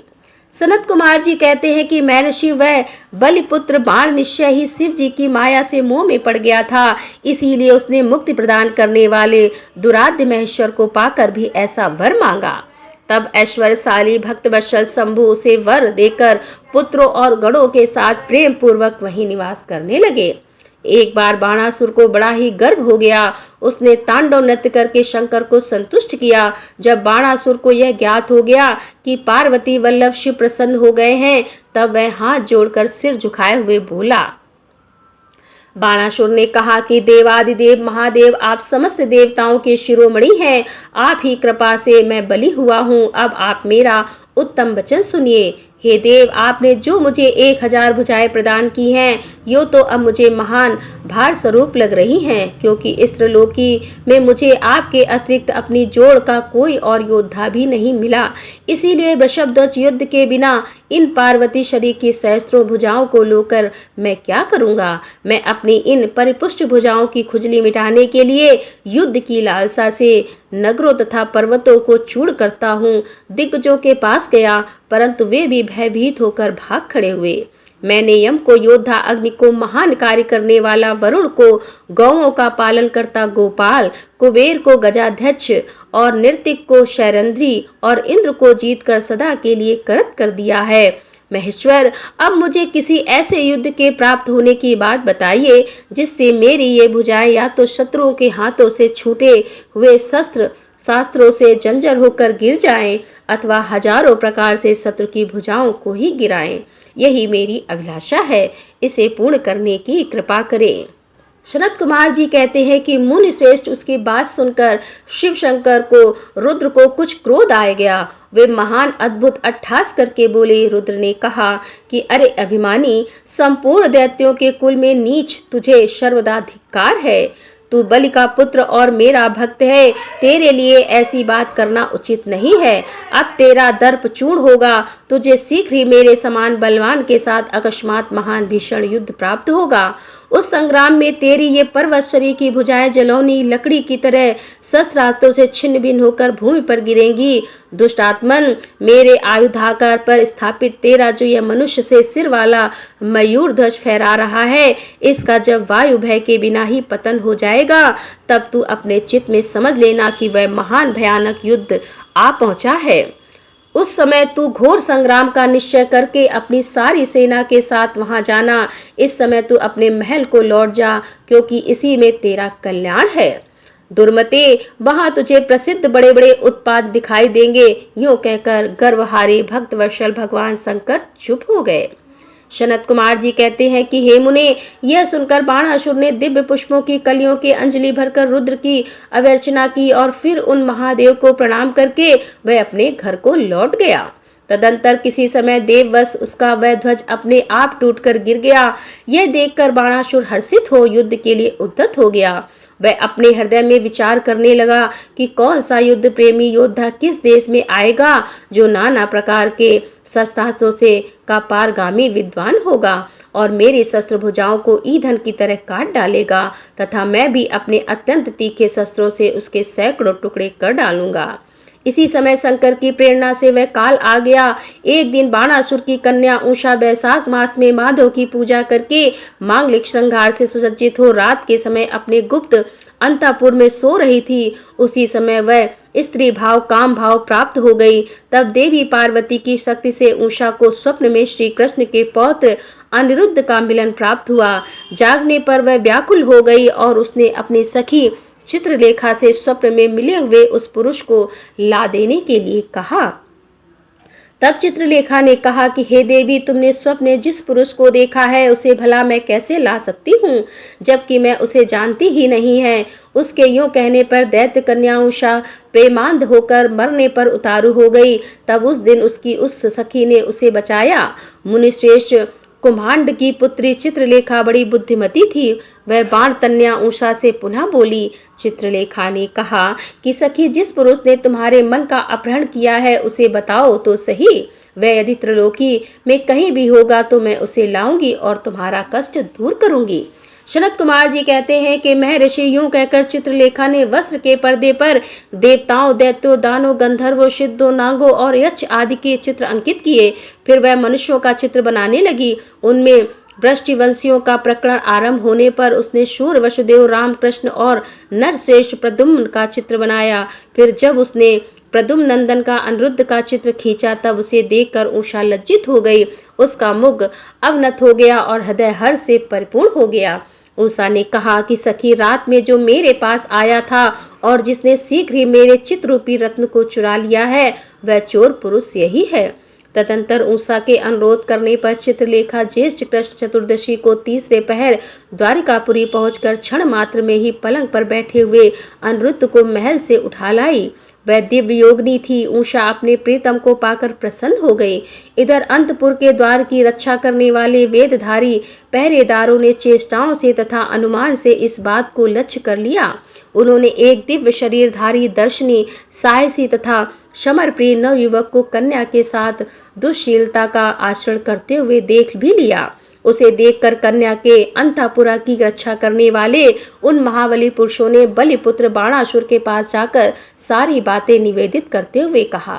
सनत कुमार जी कहते हैं कि महर्षि वह बलिपुत्र बाण निश्चय ही शिव जी की माया से मोह में पड़ गया था। इसीलिए उसने मुक्ति प्रदान करने वाले दुराध्य महेश्वर को पाकर भी ऐसा वर मांगा। तब ऐश्वर्यशाली भक्तवत्सल शंभु उसे वर देकर पुत्रों और गणों के साथ प्रेम पूर्वक वहीं निवास करने लगे। एक बार बाणासुर को बड़ा ही गर्व हो गया। उसने तांडव नृत्य करके शंकर को संतुष्ट किया। जब बाणासुर को यह ज्ञात हो गया कि पार्वती वल्लभ शिव प्रसन्न हो गए हैं, तब वह हाथ जोड़कर सिर झुकाए हुए बोला। बाणासुर ने कहा कि देवादिदेव महादेव, आप समस्त देवताओं के शिरोमणि हैं। आप ही कृपा से मैं बलि हुआ हूँ। अब आप मेरा उत्तम वचन सुनिए। हे देव, आपने जो मुझे 1000 भुजाएं प्रदान की हैं, यो तो अब मुझे महान भार स्वरूप लग रही हैं, क्योंकि इस त्रिलोकी में मुझे आपके अतिरिक्त अपनी जोड़ का कोई और योद्धा भी नहीं मिला। इसीलिए वृषभध्वज युद्ध के बिना इन पार्वती शरीर की सहस्त्रों भुजाओं को लोकर मैं क्या करूँगा। मैं अपनी इन परिपुष्ट भुजाओं की खुजली मिटाने के लिए युद्ध की लालसा से नगरों तथा पर्वतों को चूर्ण करता हूँ। दिग्गजों के पास गया, परंतु वे भी भयभीत होकर भाग खड़े हुए। मैंने यम को योद्धा, अग्नि को महान कार्य करने वाला वरुण को, गौओं का पालन करता गोपाल, कुबेर को गजाध्यक्ष और नृतिक को शैरंध्री और इंद्र को जीतकर सदा के लिए करत कर दिया है। महेश्वर, अब मुझे किसी ऐसे युद्ध के प्राप्त होने की बात बताइए जिससे मेरी ये भुजाएं या तो शत्रुओं के हाथों से छूटे हुए शास्त्रों से जंजर होकर गिर जाएं अथवा हजारों प्रकार से शत्रु की भुजाओं को ही गिराएं। यही मेरी अभिलाषा है, इसे पूर्ण करने की कृपा करें। सनत कुमार जी कहते हैं कि मुनि श्रेष्ठ उसकी बात सुनकर शिव शंकर को रुद्र को कुछ क्रोध आ गया। वे महान अद्भुत अट्टहास करके बोले। रुद्र ने कहा कि अरे अभिमानी, संपूर्ण दैत्यों के कुल में नीच तुझे सर्वदा धिक्कार है। तू बलि का पुत्र और मेरा भक्त है, तेरे लिए ऐसी बात करना उचित नहीं है। अब तेरा दर्प चूर्ण होगा, तुझे शीघ्र ही मेरे समान बलवान के साथ अकस्मात महान भीषण युद्ध प्राप्त होगा। उस संग्राम में तेरी ये पर्वतश्री की भुजाएं जलौनी लकड़ी की तरह शस्त्रास्त्रों से छिन्न भिन्न होकर भूमि पर गिरेंगी। दुष्टात्मन, मेरे आयुधाकार पर स्थापित तेरा जो यह मनुष्य से सिर वाला मयूर ध्वज फहरा रहा है, इसका जब वायु भय के बिना ही पतन हो जाएगा, तब तू अपने चित्त में समझ लेना कि वह महान भयानक युद्ध आ पहुंचा है। उस समय तू घोर संग्राम का निश्चय करके अपनी सारी सेना के साथ वहां जाना। इस समय तू अपने महल को लौट जा, क्योंकि इसी में तेरा कल्याण है। दुर्मते, वहां तुझे प्रसिद्ध बड़े बड़े उत्पाद दिखाई देंगे। यूं कहकर गर्वहारी भक्त वत्सल भगवान शंकर चुप हो गए। सनत कुमार जी कहते हैं कि हे मुने, यह सुनकर बाणासुर ने दिव्य पुष्पों की कलियों के अंजलि भरकर रुद्र की अभ्यर्चना की और फिर उन महादेव को प्रणाम करके वह अपने घर को लौट गया। तदंतर किसी समय देववश उसका वह ध्वज अपने आप टूटकर गिर गया। यह देखकर बाणासुर हर्षित हो युद्ध के लिए उद्यत हो गया। वह अपने हृदय में विचार करने लगा कि कौन सा युद्ध प्रेमी योद्धा किस देश में आएगा जो नाना प्रकार के शस्त्रास्त्रों से का पारगामी विद्वान होगा और मेरी शस्त्र भुजाओं को ईंधन की तरह काट डालेगा, तथा मैं भी अपने अत्यंत तीखे शस्त्रों से उसके सैकड़ों टुकड़े कर डालूंगा। इसी समय शंकर की प्रेरणा से वह काल आ गया। एक दिन बाणासुर की कन्या उषा बैसाख मास में माधव की पूजा करके मांगलिक श्रृंगार से सुसज्जित हो रात के समय अपने गुप्त अंतःपुर में सो रही थी। उसी समय वह स्त्री भाव काम भाव प्राप्त हो गई। तब देवी पार्वती की शक्ति से उषा को स्वप्न में श्री कृष्ण के पौत्र अनिरुद्ध का मिलन प्राप्त हुआ। जागने पर वह व्याकुल हो गई और उसने अपनी सखी चित्रलेखा से स्वप्न में मिले हुए उस पुरुष को ला देने के लिए कहा। तब चित्रलेखा ने कहा कि हे देवी, तुमने स्वप्न में जिस पुरुष को देखा है उसे भला मैं कैसे ला सकती हूँ, जबकि मैं उसे जानती ही नहीं है। उसके यूं कहने पर दैत्य कन्या उषा प्रेमांध होकर मरने पर उतारू हो गई। तब उस दिन उसकी उस सखी ने उसे बचाया। मुनिश्रेष्ठ कुम्हांड की पुत्री चित्रलेखा बड़ी बुद्धिमती थी। वह बाण तन्या उषा से पुनः बोली। चित्रलेखा ने कहा कि सखी, जिस पुरुष ने तुम्हारे मन का अपहरण किया है उसे बताओ तो सही। वह यदि त्रिलोकी में कहीं भी होगा तो मैं उसे लाऊंगी और तुम्हारा कष्ट दूर करूंगी। सनत कुमार जी कहते हैं कि महर्षि यूं कहकर चित्रलेखा ने वस्त्र के पर्दे पर देवताओं, दैत्यों, दानों, गंधर्वों, सिद्धों, नागों और यक्ष आदि के चित्र अंकित किए। फिर वह मनुष्यों का चित्र बनाने लगी। उनमें वृष्टिवंशियों का प्रकरण आरंभ होने पर उसने शूर वसुदेव, रामकृष्ण और नरश्रेष्ठ प्रद्युम्न का चित्र बनाया। फिर जब उसने प्रद्युम्न नंदन का अनिरुद्ध का चित्र खींचा तब उसे देखकर उषा लज्जित हो गई। उसका मुख अवनत हो गया और हृदय हर्ष से परिपूर्ण हो गया। उषा ने कहा कि सखी, रात में जो मेरे पास आया था और जिसने शीघ्र ही मेरे चित्ररूपी रत्न को चुरा लिया है, वह चोर पुरुष यही है। तदंतर उषा के अनुरोध करने पर चित्रलेखा ज्येष्ठ कृष्ण चतुर्दशी को तीसरे पहर द्वारिकापुरी पहुंचकर क्षण मात्र में ही पलंग पर बैठे हुए अनिरुद्ध को महल से उठा लाई। वह दिव्य योगिनी थी। उषा अपने प्रीतम को पाकर प्रसन्न हो गई। इधर अंतपुर के द्वार की रक्षा करने वाले वेदधारी पहरेदारों ने चेष्टाओं से तथा अनुमान से इस बात को लक्ष्य कर लिया। उन्होंने एक दिव्य शरीरधारी, दर्शनी, साहसी तथा समरप्रिय नवयुवक को कन्या के साथ दुश्शीलता का आचरण करते हुए देख भी लिया। उसे देखकर कन्या के अंतःपुरा की रक्षा करने वाले उन महाबली पुरुषों ने बलिपुत्र बाणासुर के पास जाकर सारी बातें निवेदित करते हुए कहा।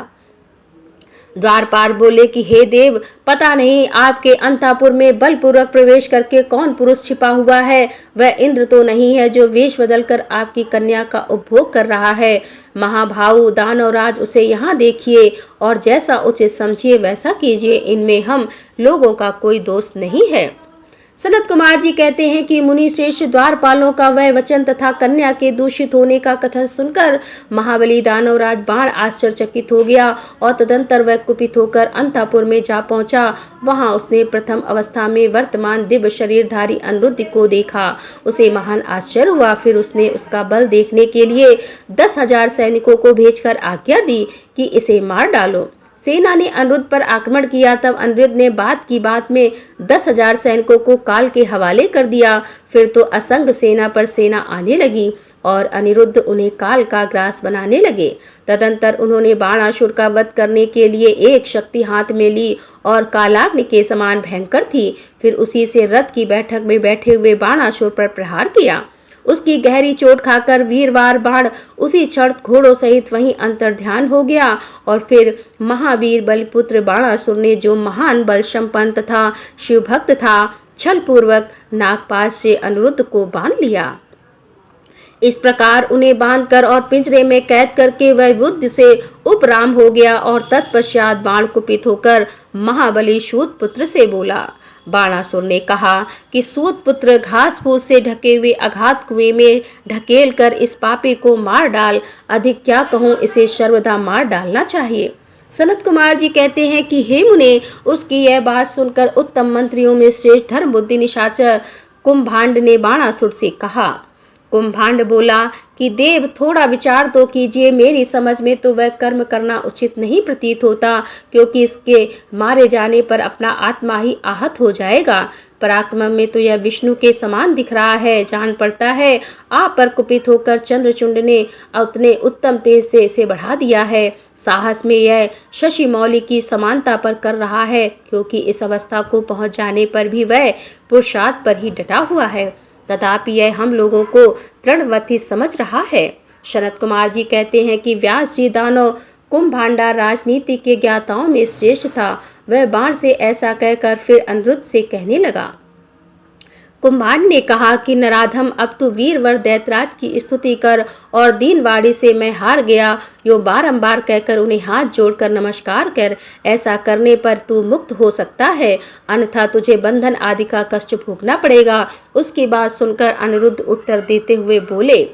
द्वारपाल बोले कि हे देव, पता नहीं आपके अंतःपुर में बलपूर्वक प्रवेश करके कौन पुरुष छिपा हुआ है। वह इंद्र तो नहीं है जो वेश बदलकर आपकी कन्या का उपभोग कर रहा है। महाभाऊ दानवराज, उसे यहाँ देखिए और जैसा उचित समझिए वैसा कीजिए। इनमें हम लोगों का कोई दोष नहीं है। सनत कुमार जी कहते हैं कि मुनि श्रेष्ठ द्वारपालों का वह वचन तथा कन्या के दूषित होने का कथन सुनकर महाबली दानवराज बाण आश्चर्यचकित हो गया और तदंतर वह कुपित होकर अंतःपुर में जा पहुंचा। वहां उसने प्रथम अवस्था में वर्तमान दिव्य शरीरधारी अनिरुद्ध को देखा। उसे महान आश्चर्य हुआ। फिर उसने उसका बल देखने के लिए 10,000 सैनिकों को भेजकर आज्ञा दी कि इसे मार डालो। सेना ने अनिरुद्ध पर आक्रमण किया। तब अनिरुद्ध ने बात की बात में 10,000 सैनिकों को काल के हवाले कर दिया। फिर तो असंग सेना पर सेना आने लगी और अनिरुद्ध उन्हें काल का ग्रास बनाने लगे। तदंतर उन्होंने बाणासुर का वध करने के लिए एक शक्ति हाथ में ली और कालाग्नि के समान भयंकर थी। फिर उसी से रथ की बैठक में बैठे हुए बाणासुर पर प्रहार किया। उसकी गहरी चोट खाकर वीरवार बाण उसी क्षण घोड़ों सहित वहीं अंतर्ध्यान हो गया। और फिर महावीर बलिपुत्र बाणासुर ने, जो महान बल संपन्न तथा शिवभक्त था, छल पूर्वक नागपाश से अनिरुद्ध को बांध लिया। इस प्रकार उन्हें बांधकर और पिंजरे में कैद करके वह युद्ध से उपराम हो गया। और तत्पश्चात बाण कुपित होकर महाबली सूत पुत्र से बोला। बाणासुर ने कहा कि सूत पुत्र, घास फूस से ढके हुए अगाध कुएं में ढकेल कर इस पापी को मार डाल। अधिक क्या कहूँ, इसे सर्वदा मार डालना चाहिए। सनत कुमार जी कहते हैं कि हे मुने, उसकी यह बात सुनकर उत्तम मंत्रियों में श्रेष्ठ धर्म बुद्धि निशाचर कुंभांड ने बाणासुर से कहा। कुंभांड बोला कि देव, थोड़ा विचार तो कीजिए। मेरी समझ में तो वह कर्म करना उचित नहीं प्रतीत होता, क्योंकि इसके मारे जाने पर अपना आत्मा ही आहत हो जाएगा। पराक्रम में तो यह विष्णु के समान दिख रहा है। जान पड़ता है आप पर कुपित होकर चंद्रचूंड ने उतने उत्तम तेज से इसे बढ़ा दिया है। साहस में यह शशि मौली की समानता पर कर रहा है, क्योंकि इस अवस्था को पहुंच जाने पर भी वह पुरुषार्थ पर ही डटा हुआ है। तथापि यह हम लोगों को तृणवती समझ रहा है। शरद कुमार जी कहते हैं कि व्यास जी दानव कुंभांडा राजनीति के ज्ञाताओं में श्रेष्ठ था। वह बाण से ऐसा कहकर फिर अनिरुद्ध से कहने लगा। कुंभांड ने कहा कि नराधम, अब तू वीरवर दैतराज की स्तुति कर और दीनवाड़ी से मैं हार गया यो बारंबार कहकर उन्हें हाथ जोड़कर नमस्कार कर। ऐसा करने पर तू मुक्त हो सकता है, अन्यथा तुझे बंधन आदि का कष्ट भोगना पड़ेगा। उसकी बात सुनकर अनिरुद्ध उत्तर देते हुए बोले,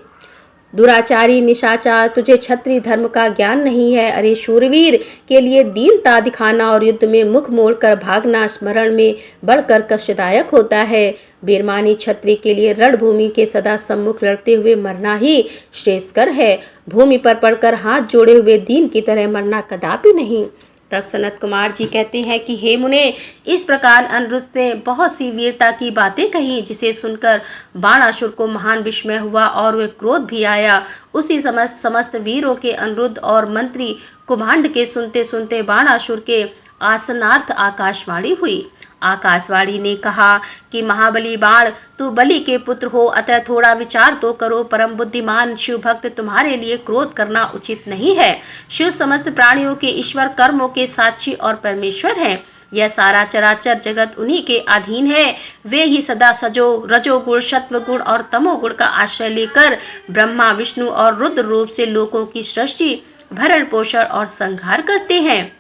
दुराचारी निशाचार, तुझे क्षत्रिय धर्म का ज्ञान नहीं है। अरे शूरवीर, के लिए दीनता दिखाना और युद्ध में मुख मोड़कर भागना स्मरण में बढ़कर कष्टदायक होता है। बीरमानी क्षत्रिय के लिए रणभूमि के सदा सम्मुख लड़ते हुए मरना ही श्रेयस्कर है। भूमि पर पड़कर हाथ जोड़े हुए दीन की तरह मरना कदापि नहीं। तब सनत कुमार जी कहते हैं कि हे मुने, इस प्रकार अनिरुद्ध ने बहुत सी वीरता की बातें कही, जिसे सुनकर बाणासुर को महान विस्मय हुआ और वे क्रोध भी आया। उसी समस्त वीरों के अनिरुद्ध और मंत्री कुंभांड के सुनते सुनते बाणासुर के आसनार्थ आकाशवाणी हुई। आकाशवाणी ने कहा कि महाबली बाण, तू बलि के पुत्र हो, अतः थोड़ा विचार तो करो। परम बुद्धिमान शिव भक्त, तुम्हारे लिए क्रोध करना उचित नहीं है। शिव समस्त प्राणियों के ईश्वर, कर्मों के साक्षी और परमेश्वर हैं। यह सारा चराचर जगत उन्हीं के अधीन है। वे ही सदा रजोगुण, सत्वगुण और तमोगुण का आश्रय लेकर ब्रह्मा, विष्णु और रुद्र रूप से लोगों की सृष्टि, भरण पोषण और संहार करते हैं।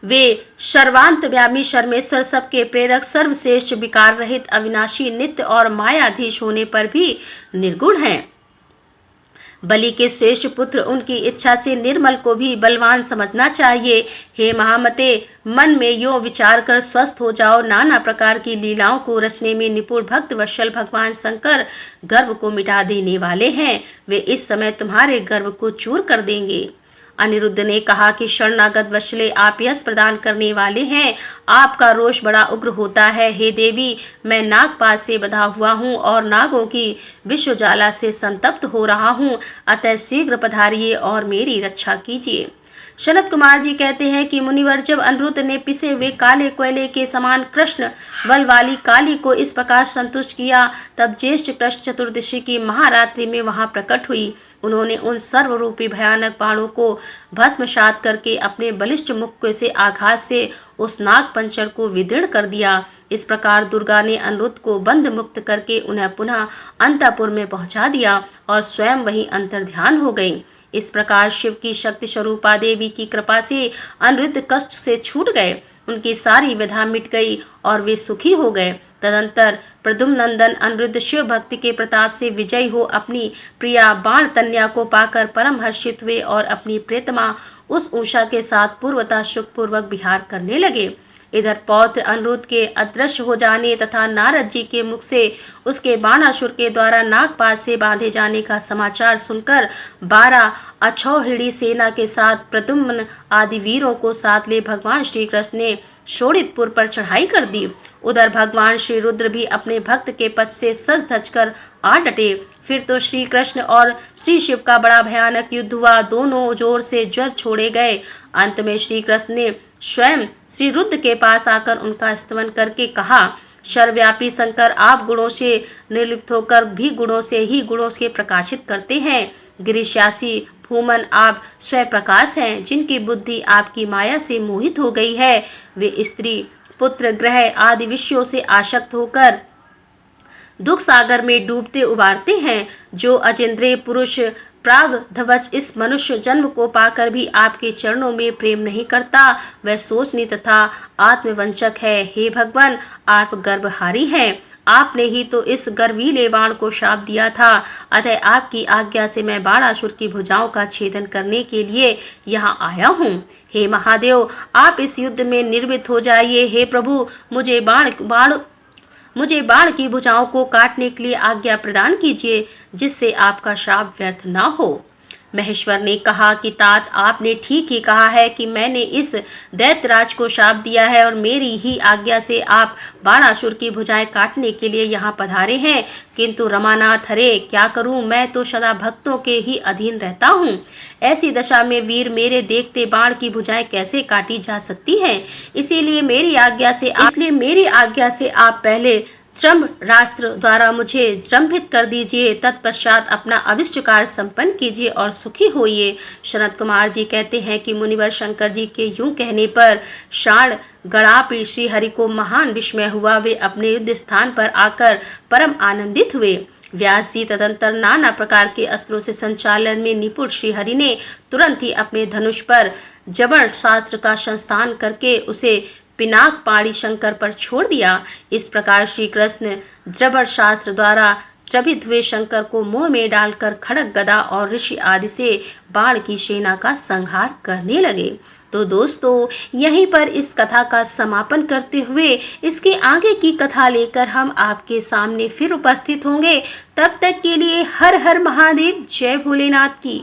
वे सर्वांतर्यामी सर्वेश्वर, सबके प्रेरक, सर्वश्रेष्ठ, विकार रहित, अविनाशी, नित्य और मायाधीश होने पर भी निर्गुण हैं। बलि के श्रेष्ठ पुत्र, उनकी इच्छा से निर्मल को भी बलवान समझना चाहिए। हे महामते, मन में यो विचार कर स्वस्थ हो जाओ। नाना प्रकार की लीलाओं को रचने में निपुण भक्त वत्सल भगवान शंकर गर्व को मिटा देने वाले हैं। वे इस समय तुम्हारे गर्व को चूर कर देंगे। अनिरुद्ध ने कहा कि शरणागत वत्सले, आप यश प्रदान करने वाले हैं। आपका रोष बड़ा उग्र होता है। हे देवी, मैं नागपाश से बंधा हुआ हूँ और नागों की विश्वज्वाला से संतप्त हो रहा हूँ, अतः शीघ्र पधारिए और मेरी रक्षा कीजिए। सनत कुमार जी कहते हैं कि मुनिवर, जब अनिरुद्ध ने पिसे हुए काले कोयले के समान कृष्ण बल वाली काली को इस प्रकार संतुष्ट किया, तब ज्येष्ठ कृष्ण चतुर्दशी की महारात्रि में वहां प्रकट हुई। उन्होंने उन सर्वरूपी भयानक बाणों को भस्मसात करके अपने बलिष्ठ मुख से आघात से उस नाग पंचर को विदीर्ण कर दिया। इस प्रकार दुर्गा ने अनिरुद्ध को बंध मुक्त करके उन्हें पुनः अंतपुर में पहुंचा दिया और स्वयं वहीं अंतर्ध्यान हो गई। इस प्रकार शिव की शक्ति स्वरूपा देवी की कृपा से अनिरुद्ध कष्ट से छूट गए, उनकी सारी व्यथा मिट गई और वे सुखी हो गए। तदंतर प्रद्युम्नंदन अनिरुद्ध शिव भक्ति के प्रताप से विजयी हो अपनी प्रिया बाण तन्या को पाकर परम हर्षित हुए और अपनी प्रियतमा उस उषा के साथ पूर्वता सुखपूर्वक विहार करने लगे। इधर पौत्र अनिरुद्ध के अदृश्य हो जाने तथा नारद जी के मुख से उसके बाणासुर के द्वारा नागपाश से बांधे जाने का समाचार सुनकर 12 अक्षौहिणी सेना के साथ प्रद्युम्न आदि वीरों को साथ ले भगवान श्री कृष्ण ने शोणितपुर पर चढ़ाई कर दी। उधर भगवान श्री रुद्र भी अपने भक्त के पद से सज धज कर आ डटे। फिर तो श्री कृष्ण और श्री शिव का बड़ा भयानक युद्ध हुआ। दोनों जोर से ज्वर छोड़े गए। अंत में श्री कृष्ण ने स्वयं श्री रुद्र के पास आकर उनका स्तवन करके कहा, सर्वव्यापी शंकर, आप गुणों से निर्लिप्त होकर भी गुणों से ही गुणों के प्रकाशित करते हैं। गिरिशासी भूमन, आप स्वयं प्रकाश हैं। जिनकी बुद्धि आपकी माया से मोहित हो गई है, वे स्त्री पुत्र ग्रह आदि विषयों से आसक्त होकर दुख सागर में डूबते उबारते हैं। जो अजेंद्रिय पुरुष प्रारब्धवश इस मनुष्य जन्म को पाकर भी आपके चरणों में प्रेम नहीं करता, वह सोचनी तथा आत्मवंचक है। हे भगवान, आप गर्भहारी हैं। आपने ही तो इस गर्वीले बाण को शाप दिया था, अतः आपकी आज्ञा से मैं बाणासुर की भुजाओं का छेदन करने के लिए यहाँ आया हूँ। हे महादेव, आप इस युद्ध में निर्मित हो जाइए। हे प्रभु, मुझे बाण की भुजाओं को काटने के लिए आज्ञा प्रदान कीजिए, जिससे आपका शाप व्यर्थ न हो। महेश्वर ने कहा कि तात, आपने ठीक ही कहा है कि मैंने इस दैत्यराज को शाप दिया है और मेरी ही आज्ञा से आप बाणासुर की भुजाएं काटने के लिए यहाँ पधारे हैं। किंतु रमानाथ, हरे क्या करूं, मैं तो सदा भक्तों के ही अधीन रहता हूँ। ऐसी दशा में वीर, मेरे देखते बाण की भुजाएं कैसे काटी जा सकती हैं? इसीलिए मेरी आज्ञा से आप पहले श्रम रास्त्र द्वारा मुझे जृंभित कर दीजिए, तत्पश्चात अपना अविष्ट कार्य संपन्न कीजिए और सुखी होइए। सनत कुमार जी कहते हैं कि मुनिवर शंकर जी के यूं कहने पर शाण गणापि श्री हरि को महान विस्मय हुआ। वे अपने युद्ध स्थान पर आकर परम आनंदित हुए। व्यास जी तदंतर नाना प्रकार के अस्त्रों से संचालन में निपुण श्री हरि ने तुरंत ही अपने धनुष पर जबड़ शास्त्र का संस्थान करके उसे पिनाक पाणी शंकर पर छोड़ दिया। इस प्रकार श्री कृष्ण जबड़ शास्त्र द्वारा चभित हुए शंकर को मोह में डालकर खड़ग गदा और ऋषि आदि से बाण की सेना का संहार करने लगे। तो दोस्तों, यहीं पर इस कथा का समापन करते हुए इसके आगे की कथा लेकर हम आपके सामने फिर उपस्थित होंगे। तब तक के लिए हर हर महादेव, जय भोलेनाथ की।